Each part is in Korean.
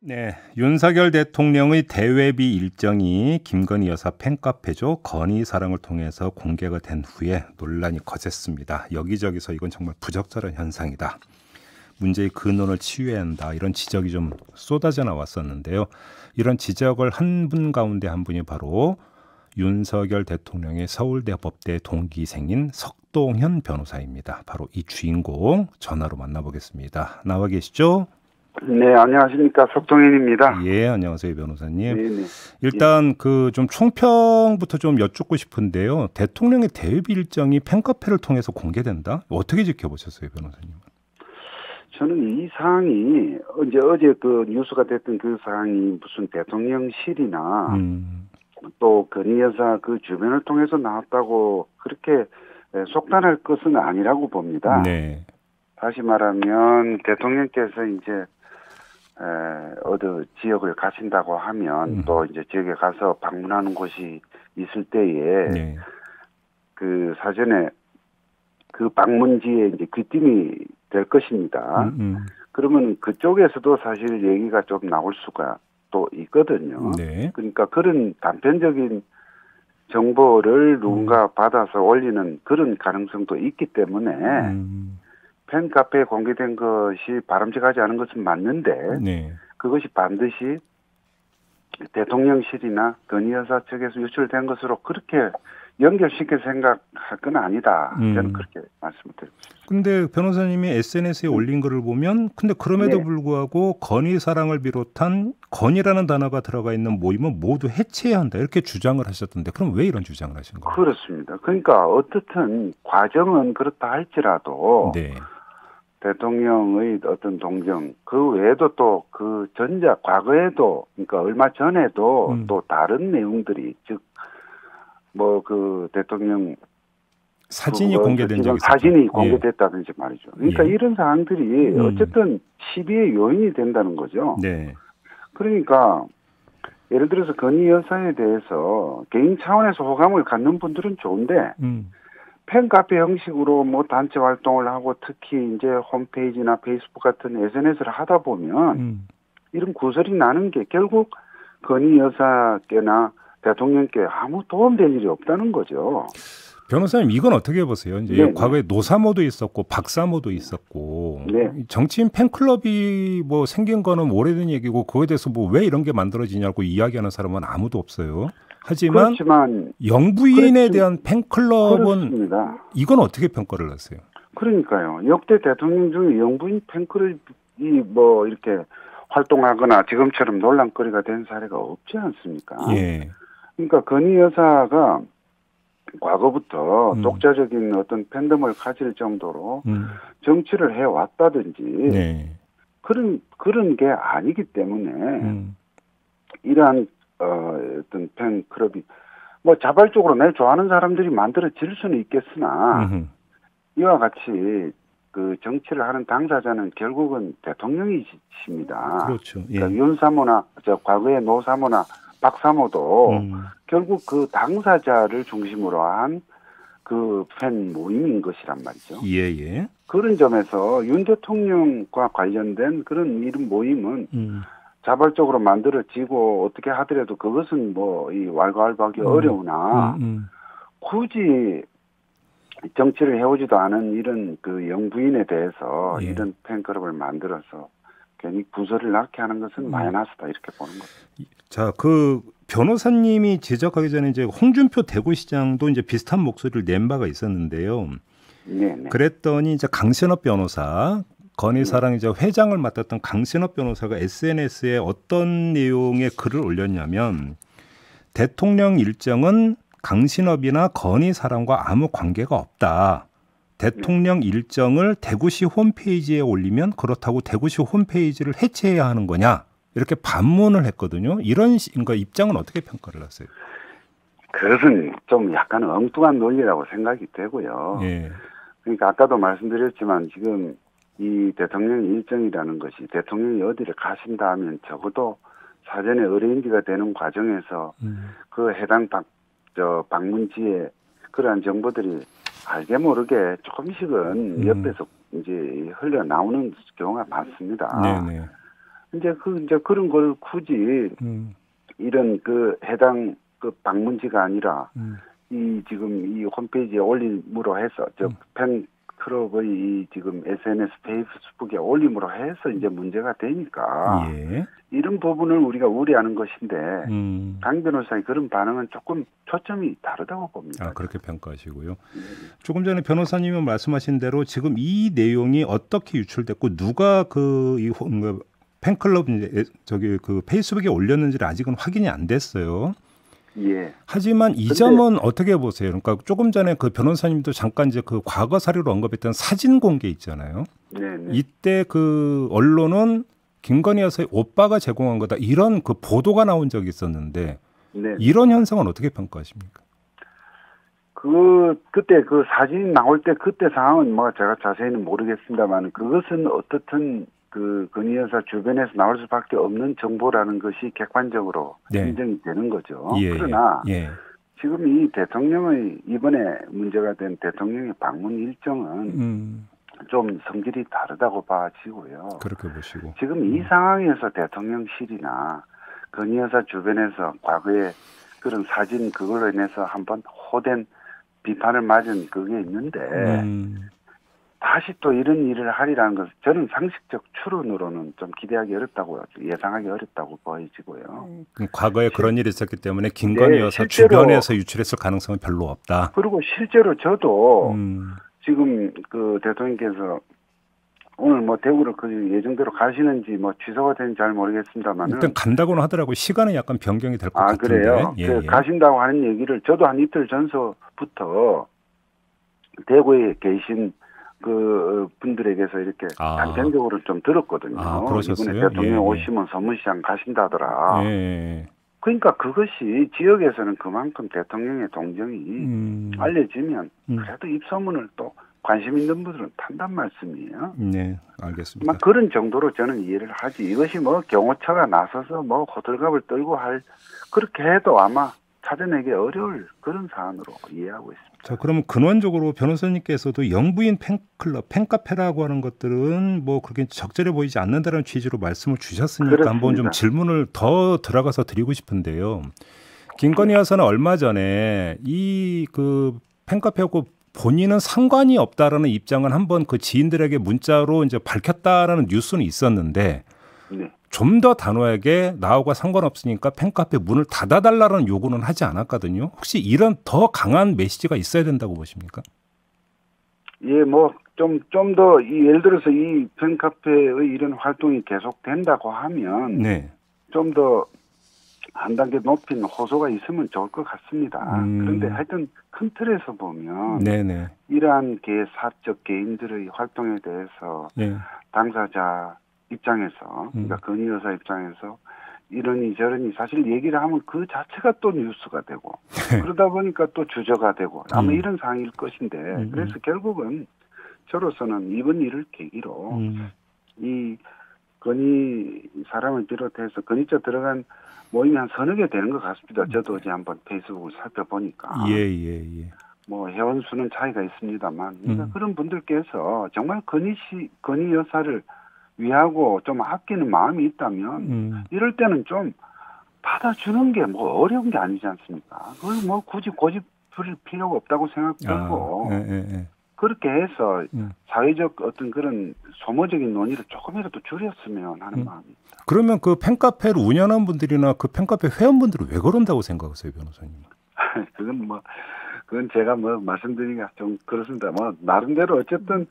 네, 윤석열 대통령의 대외비 일정이 김건희 여사 팬카페죠. 건희 사랑을 통해서 공개가 된 후에 논란이 거셌습니다. 여기저기서 이건 정말 부적절한 현상이다. 문제의 근원을 치유해야 한다. 이런 지적이 좀 쏟아져 나왔었는데요. 이런 지적을 한 분 가운데 한 분이 바로 윤석열 대통령의 서울대 법대 동기생인 석동현 변호사입니다. 바로 이 주인공 전화로 만나보겠습니다. 나와 계시죠? 네, 안녕하십니까. 석동현입니다. 예, 안녕하세요, 변호사님. 네네. 일단 그 좀 총평부터 좀 여쭙고 싶은데요. 대통령의 대외비 일정이 팬카페를 통해서 공개된다? 어떻게 지켜보셨어요, 변호사님? 저는 이 사항이 어제 그 뉴스가 됐던 그 사항이 무슨 대통령실이나 또 건희 여사 그 주변을 통해서 나왔다고 그렇게 속단할 것은 아니라고 봅니다. 네. 다시 말하면 대통령께서 이제 어느 지역을 가신다고 하면 또 이제 지역에 가서 방문하는 곳이 있을 때에 네. 그 사전에 그 방문지에 이제 귀띔이 될 것입니다. 그러면 그쪽에서도 사실 얘기가 좀 나올 수가 또 있거든요. 네. 그러니까 그런 단편적인 정보를 누군가 받아서 올리는 그런 가능성도 있기 때문에 팬카페에 공개된 것이 바람직하지 않은 것은 맞는데 네. 그것이 반드시 대통령실이나 건희 여사 측에서 유출된 것으로 그렇게 연결시켜 생각할 건 아니다. 저는 그렇게 말씀을 드리고 싶습니다. 근데 변호사님이 SNS에 올린 글을 보면 근데 그럼에도 네. 불구하고 건희 사랑을 비롯한 건이라는 단어가 들어가 있는 모임은 모두 해체해야 한다. 이렇게 주장을 하셨던데 그럼 왜 이런 주장을 하신 거예요? 그렇습니다. 그러니까 어떻든 과정은 그렇다 할지라도 네. 대통령의 어떤 동정 그 외에도 또 그 과거에도 그러니까 얼마 전에도 또 다른 내용들이 즉 뭐 그 대통령 사진이 공개된 적이 있었죠. 사진이 공개됐다든지 말이죠. 그러니까 예. 이런 사항들이 어쨌든 시비의 요인이 된다는 거죠. 네. 그러니까 예를 들어서 건희 여사에 대해서 개인 차원에서 호감을 갖는 분들은 좋은데 팬카페 형식으로 뭐 단체 활동을 하고 특히 이제 홈페이지나 페이스북 같은 SNS를 하다 보면 이런 구설이 나는 게 결국 건희 여사께나 대통령께 아무 도움될 일이 없다는 거죠. 변호사님 이건 어떻게 보세요? 이제 네네. 과거에 노사모도 있었고 박사모도 있었고 네. 정치인 팬클럽이 뭐 생긴 거는 오래된 얘기고 그거에 대해서 뭐 왜 이런 게 만들어지냐고 이야기하는 사람은 아무도 없어요. 하지만 영부인에 대한 팬클럽은 그렇습니다. 이건 어떻게 평가를 하세요? 그러니까요. 역대 대통령 중에 영부인 팬클럽이 뭐 이렇게 활동하거나 지금처럼 논란거리가 된 사례가 없지 않습니까? 예. 그러니까 건희 여사가 과거부터 독자적인 어떤 팬덤을 가질 정도로 정치를 해왔다든지 네. 그런 게 아니기 때문에 이러한 어떤 팬클럽이 뭐 자발적으로 내 좋아하는 사람들이 만들어질 수는 있겠으나 이와 같이 그 정치를 하는 당사자는 결국은 대통령이십니다. 그렇죠. 예. 그러니까 윤사모나 과거의 노사모나 박사모도 결국 그 당사자를 중심으로 한 그 팬 모임인 것이란 말이죠. 예. 그런 점에서 윤 대통령과 관련된 그런 이런 모임은 자발적으로 만들어지고 어떻게 하더라도 그것은 뭐 이 왈가왈부하기 어려우나 굳이 정치를 해오지도 않은 이런 그 영부인에 대해서 이런 팬클럽을 만들어서 괜히 구설을 낳게 하는 것은 마이너스다 이렇게 보는 거죠. 자, 그 변호사님이 지적하기 전에 이제 홍준표 대구시장도 이제 비슷한 목소리를 낸 바가 있었는데요. 네네. 그랬더니 이제 강신업 변호사 건희 사랑 이제 회장을 맡았던 강신업 변호사가 SNS에 어떤 내용의 글을 올렸냐면 대통령 일정은 강신업이나 건희 사랑과 아무 관계가 없다. 대통령 일정을 대구시 홈페이지에 올리면 그렇다고 대구시 홈페이지를 해체해야 하는 거냐 이렇게 반문을 했거든요. 이런 그러니까 입장은 어떻게 평가를 하세요? 그것은 좀 약간 엉뚱한 논리라고 생각이 되고요. 예. 그러니까 아까도 말씀드렸지만 지금 이 대통령 일정이라는 것이 대통령이 어디를 가신다 하면 적어도 사전에 어레인지가 되는 과정에서 그 해당 방문지에 그러한 정보들이 알게 모르게 조금씩은 옆에서 이제 흘러나오는 경우가 많습니다. 네네. 이제 그런 걸 굳이 이런 그 해당 그 방문지가 아니라 이 지금 이 홈페이지에 올림으로 해서 저 팬클럽의 이 지금 SNS 페이스북에 올림으로 해서 이제 문제가 되니까 예. 이런 부분을 우리가 우려하는 것인데 강 변호사의 그런 반응은 조금 초점이 다르다고 봅니다. 아, 그렇게 평가하시고요. 조금 전에 변호사님이 말씀하신 대로 지금 이 내용이 어떻게 유출됐고 누가 이 팬클럽 저기 그 페이스북에 올렸는지를 아직은 확인이 안 됐어요. 예. 하지만 이 점은 어떻게 보세요? 그러니까 조금 전에 그 변호사님도 잠깐 이제 그 과거 사례로 언급했던 사진 공개 있잖아요. 네네. 이때 그 언론은 김건희 여사의 오빠가 제공한 거다 이런 그 보도가 나온 적이 있었는데 네. 이런 현상은 어떻게 평가하십니까? 그때 그 사진 나올 때 그때 상황은 뭐 제가 자세히는 모르겠습니다만 그것은 어떻든 그 건희 여사 주변에서 나올 수밖에 없는 정보라는 것이 객관적으로 인정이 되는 거죠. 예, 그러나 예. 지금 이 대통령의 이번에 문제가 된 대통령의 방문 일정은 좀 성질이 다르다고 봐지고요. 그렇게 보시고 지금 이 상황에서 대통령실이나 건희 여사 주변에서 과거에 그런 사진 그걸로 인해서 한번 호된 비판을 맞은 그게 있는데 다시 또 이런 일을 하리라는 것은 저는 상식적 추론으로는 좀 기대하기 어렵다고 예상하기 어렵다고 보여지고요. 과거에 그런 일이 있었기 때문에 김건희 여사 주변에서 유출했을 가능성은 별로 없다. 그리고 실제로 저도 지금 그 대통령께서 오늘 뭐 대구를 그 예정대로 가시는지 뭐 취소가 되는지 잘 모르겠습니다만 일단 간다고는 하더라고요. 시간은 약간 변경이 될 것 같은데. 그래요? 예. 가신다고 하는 얘기를 저도 한 이틀 전서부터 대구에 계신 그 분들에게서 이렇게 단편적으로 좀 들었거든요. 그러셨어요? 이번에 대통령 오시면 서문시장 가신다더라. 예. 그러니까 그것이 지역에서는 그만큼 대통령의 동정이 알려지면 그래도 입소문을 또 관심 있는 분들은 탄단 말씀이에요. 네, 알겠습니다. 그런 정도로 저는 이해를 하지. 이것이 뭐 경호처가 나서서 뭐 호들갑을 떨고 그렇게 해도 아마 찾아내기 어려울 그런 사안으로 이해하고 있습니다. 자, 그러면 근원적으로 변호사님께서도 영부인 팬클럽, 팬카페라고 하는 것들은 뭐 그렇게 적절해 보이지 않는다는 취지로 말씀을 주셨으니까 그렇습니다. 한번 좀 질문을 더 들어가서 드리고 싶은데요. 김건희 여사는 얼마 전에 이 그 팬카페하고 본인은 상관이 없다라는 입장을 한번 그 지인들에게 문자로 이제 밝혔다라는 뉴스는 있었는데 네. 좀 더 단호하게 나하고 상관없으니까 팬카페 문을 닫아달라는 요구는 하지 않았거든요. 혹시 이런 더 강한 메시지가 있어야 된다고 보십니까? 예, 뭐 좀 더 예를 들어서 이 팬카페의 이런 활동이 계속된다고 하면 네. 좀 더 한 단계 높인 호소가 있으면 좋을 것 같습니다. 그런데 하여튼 큰 틀에서 보면 네네. 이러한 사적 개인들의 활동에 대해서 당사자 입장에서 그러니까 건희 여사 입장에서 이러니 저러니 사실 얘기를 하면 그 자체가 또 뉴스가 되고 그러다 보니까 또 주저가 되고 아마 이런 상황일 것인데 그래서 결국은 저로서는 이번 일을 계기로 이 건희 사람을 비롯해서 건희자 들어간 모임이 한 서너 개 되는 것 같습니다. 저도 어제 한번 페이스북을 살펴보니까. 예. 뭐 회원 수는 차이가 있습니다만 그러니까 그런 분들께서 정말 건희 여사를 위하고 좀 아끼는 마음이 있다면 이럴 때는 좀 받아주는 게 뭐 어려운 게 아니지 않습니까? 그걸 뭐 굳이 고집 부릴 필요가 없다고 생각하고 그렇게 해서 사회적 어떤 그런 소모적인 논의를 조금이라도 줄였으면 하는 마음입니다. 그러면 그 팬카페를 운영하는 분들이나 그 팬카페 회원분들은 왜 그런다고 생각하세요, 변호사님? 그건 제가 뭐 말씀드리기가 좀 그렇습니다. 뭐 나름대로 어쨌든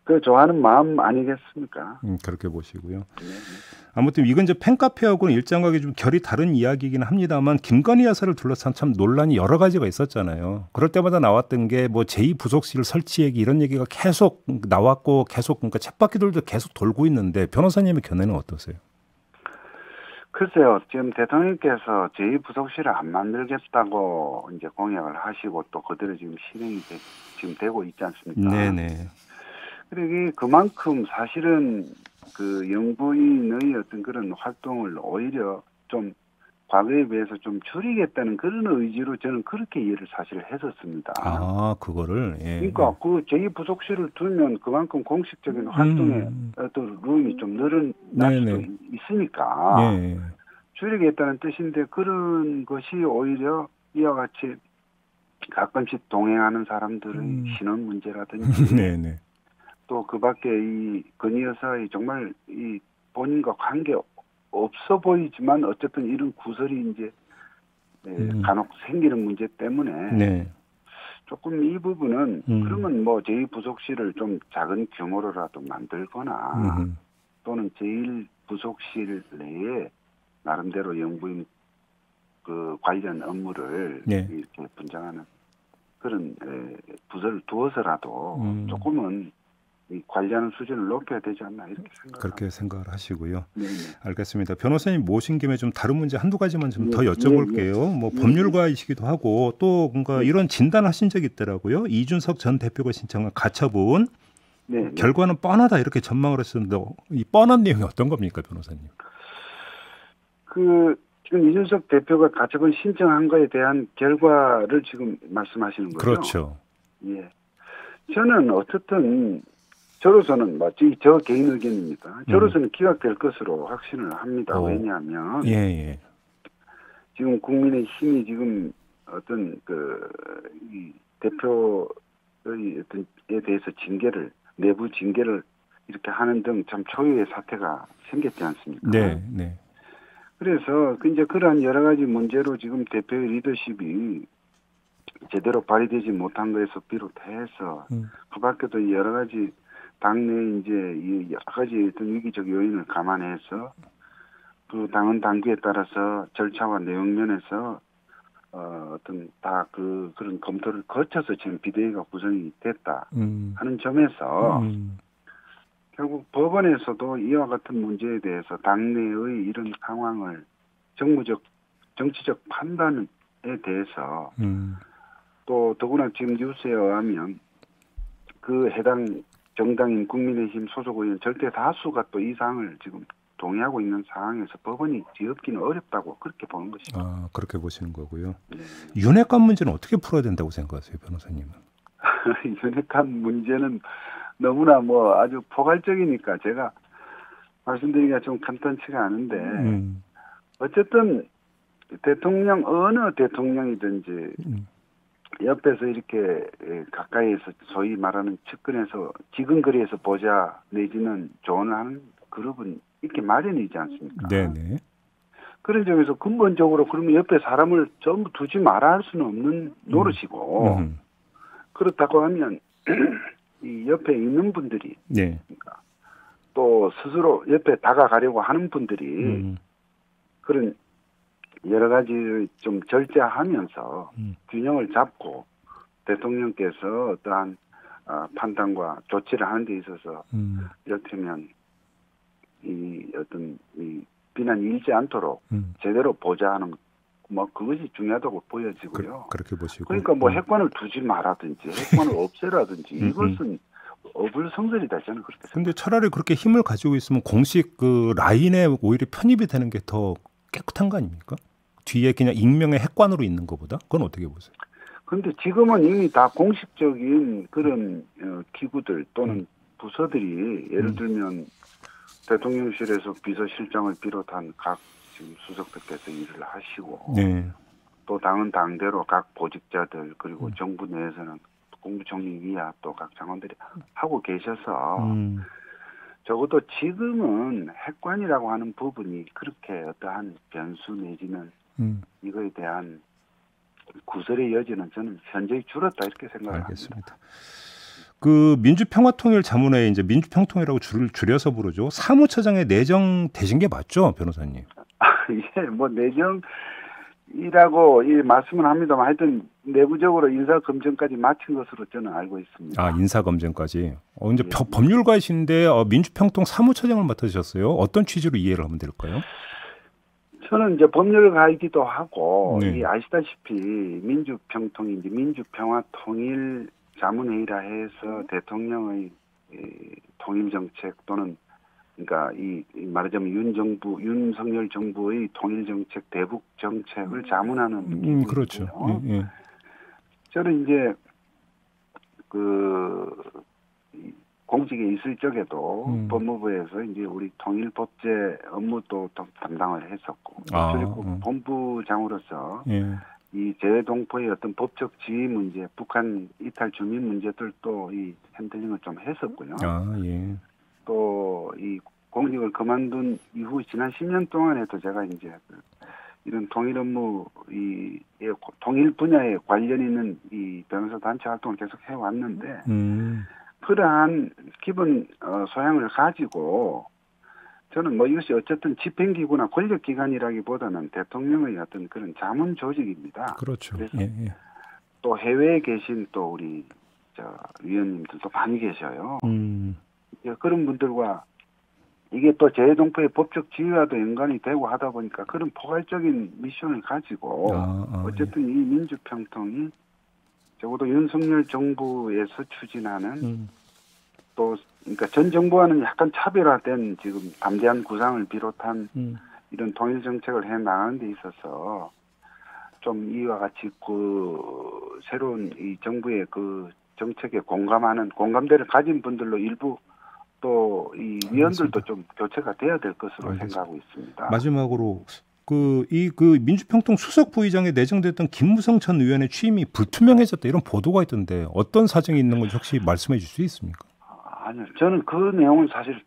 그 좋아하는 마음 아니겠습니까? 그렇게 보시고요. 아무튼 이건 이제 팬카페하고는 일정하게 좀 결이 다른 이야기이긴 합니다만 김건희 여사를 둘러싼 참 논란이 여러 가지가 있었잖아요. 그럴 때마다 나왔던 게 뭐 제2부속실 설치 얘기 이런 얘기가 계속 나왔고 계속 그러니까 쳇바퀴들도 계속 돌고 있는데 변호사님의 견해는 어떠세요? 글쎄요. 지금 대통령께서 제2부속실을 안 만들겠다고 이제 공약을 하시고 또 그대로 지금 실행이 지금 되고 있지 않습니까? 네네. 그러게 그만큼 사실은 그 영부인의 어떤 그런 활동을 오히려 좀 과거에 비해서 좀 줄이겠다는 그런 의지로 저는 그렇게 이해를 사실 했었습니다. 아, 그거를. 예. 그러니까 그 제2부속실을 두면 그만큼 공식적인 활동에 어떤 룸이 좀 늘어날 수도 있으니까 예. 줄이겠다는 뜻인데 그런 것이 오히려 이와 같이 가끔씩 동행하는 사람들의 신원 문제라든지 네네. 또 그 밖에 이 건희 여사의 정말 이 본인과 관계 없어 보이지만 어쨌든 이런 구설이 이제 간혹 생기는 문제 때문에 네. 조금 이 부분은 그러면 뭐 제2부속실을 좀 작은 규모로라도 만들거나 또는 제1부속실 내에 나름대로 영부인 그 관련 업무를 이렇게 분장하는 그런 부서를 두어서라도 조금은 이 관리하는 수준을 높여야 되지 않나 이렇게 생각합니다. 그렇게 생각을 하시고요. 네네. 알겠습니다. 변호사님 모신 김에 좀 다른 문제 한두 가지만 좀 더 여쭤볼게요. 뭐 법률가이시기도 하고 또 뭔가 이런 진단하신 적이 있더라고요. 이준석 전 대표가 신청한 가처분 결과는 뻔하다 이렇게 전망을 했었는데 이 뻔한 내용이 어떤 겁니까, 변호사님? 지금 이준석 대표가 가처분 신청한 거에 대한 결과를 지금 말씀하시는 거죠? 그렇죠. 예. 저는 어쨌든 저로서는 저 개인 의견입니다. 저로서는 기각될 것으로 확신을 합니다. 왜냐하면 지금 국민의힘이 지금 어떤 이 대표의 어떤에 대해서 내부 징계를 이렇게 하는 등 참 초유의 사태가 생겼지 않습니까? 네. 그래서 이제 그러한 여러 가지 문제로 지금 대표의 리더십이 제대로 발휘되지 못한 것에서 비롯해서 그 밖에도 여러 가지 당내 이제 여러 가지 어떤 위기적 요인을 감안해서 그 당헌 당규에 따라서 절차와 내용 면에서 어떤 다 그런 검토를 거쳐서 지금 비대위가 구성이 됐다 하는 점에서 결국 법원에서도 이와 같은 문제에 대해서 당내의 이런 상황을 정치적 판단에 대해서 또 더구나 지금 뉴스에 의하면 그 해당 정당인 국민의힘 소속 의원 절대 다수가 또 이 사항을 지금 동의하고 있는 상황에서 법원이 뒤엎기는 어렵다고 그렇게 보는 것입니다. 아, 그렇게 보시는 거고요. 네. 윤핵관 문제는 어떻게 풀어야 된다고 생각하세요, 변호사님은? 윤핵관 문제는 너무나 아주 포괄적이니까 제가 말씀드리기가 좀 간단치가 않은데 어쨌든 어느 대통령이든지 옆에서 이렇게 가까이에서 소위 말하는 측근에서 지근거리에서 보자 내지는 조언을 하는 그룹은 이렇게 마련이지 않습니까? 네네. 그런 점에서 근본적으로 그러면 옆에 사람을 전부 두지 말아 할 수는 없는 노릇이고 그렇다고 하면 이 옆에 있는 분들이 그러니까 또 스스로 옆에 다가가려고 하는 분들이 그런 여러 가지 좀 절제하면서 균형을 잡고 대통령께서 어떠한 판단과 조치를 하는 데 있어서 이를테면 이 어떤 이 비난이 일지 않도록 제대로 보자 하는 그것이 중요하다고 보여지고요. 그렇게 보시고. 그러니까 핵관을 두지 마라든지 핵관을 없애라든지 이것은 어불성설이다 저는 그렇게 생각합니다. 그런데 차라리 그렇게 힘을 가지고 있으면 공식 그 라인에 오히려 편입이 되는 게 더 깨끗한 거 아닙니까? 뒤에 그냥 익명의 핵관으로 있는 것보다? 그건 어떻게 보세요? 그런데 지금은 이미 다 공식적인 그런 기구들 또는 부서들이 예를 들면 대통령실에서 비서실장을 비롯한 각 지금 수석들께서 일을 하시고 또 당은 당대로 각 보직자들 그리고 정부 내에서는 국무총리 이하 또 각 장관들이 하고 계셔서 적어도 지금은 핵관이라고 하는 부분이 그렇게 어떠한 변수 내지는 이거에 대한 구설의 여지는 저는 현저히 줄었다 이렇게 생각합니다. 알겠습니다. 그 민주평화통일자문회 이제 민주평통이라고 줄여서 부르죠. 사무처장의 내정되신 게 맞죠, 변호사님? 내정이라고 말씀을 합니다만 하여튼 내부적으로 인사검증까지 마친 것으로 저는 알고 있습니다. 아, 인사검증까지. 이제 법률가이신데 민주평통 사무처장을 맡으셨어요. 어떤 취지로 이해를 하면 될까요? 저는 이제 법률가이기도 하고 아시다시피 민주평통이 이제 민주평화통일 자문회의라 해서 대통령의 통일정책 또는 그러니까 이 말하자면 윤석열 정부의 통일 정책, 대북 정책을 자문하는 그렇죠. 저는 이제 공직에 있을 적에도 법무부에서 이제 우리 통일 법제 업무도 담당을 했었고, 출입국 본부장으로서 이 재외동포의 어떤 법적 지위 문제, 북한 이탈 주민 문제들도 이 핸들링을 좀 했었고요. 또 이 공직을 그만둔 이후 지난 10년 동안에도 제가 이제 이런 통일 업무, 통일 분야에 관련 있는 이 변호사 단체 활동을 계속 해왔는데, 그러한 기본 소양을 가지고 저는 뭐 이것이 어쨌든 집행기구나 권력기관이라기보다는 대통령의 어떤 그런 자문 조직입니다. 그렇죠. 그래서 또 해외에 계신 또 우리 위원님들도 많이 계셔요. 그런 분들과 이게 또 재외동포의 법적 지위와도 연관이 되고 하다 보니까 그런 포괄적인 미션을 가지고 어쨌든 이 민주평통이 적어도 윤석열 정부에서 추진하는 또 그러니까 전 정부와는 약간 차별화된 지금 담대한 구상을 비롯한 이런 통일 정책을 해 나가는 데 있어서 좀 이와 같이 새로운 이 정부의 그 정책에 공감대를 가진 분들로 일부 또 이 위원들도 좀 교체가 돼야 될 것으로 생각하고 있습니다. 마지막으로 그 민주평통 수석 부의장에 내정됐던 김무성 전 의원의 취임이 불투명해졌다 이런 보도가 있던데 어떤 사정이 있는 건지 혹시 말씀해 주실 수 있습니까? 아니요, 저는 그 내용은 사실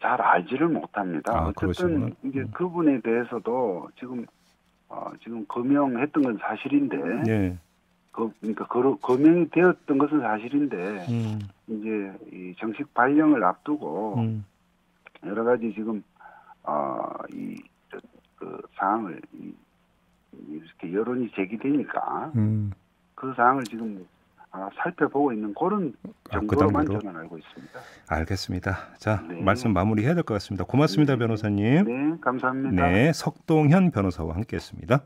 잘 알지를 못합니다. 어쨌든 이게 그분에 대해서도 지금 거명했던 건 사실인데, 그러니까 거명이 되었던 것은 사실인데 이제 이 정식 발령을 앞두고 여러 가지 지금 그 사항을 이렇게 여론이 제기되니까 그 사항을 지금 살펴보고 있는 그런 정도로만 저는 알고 있습니다. 알겠습니다. 자, 말씀 마무리해야 될 것 같습니다. 고맙습니다, 변호사님. 네, 감사합니다. 네, 석동현 변호사와 함께했습니다.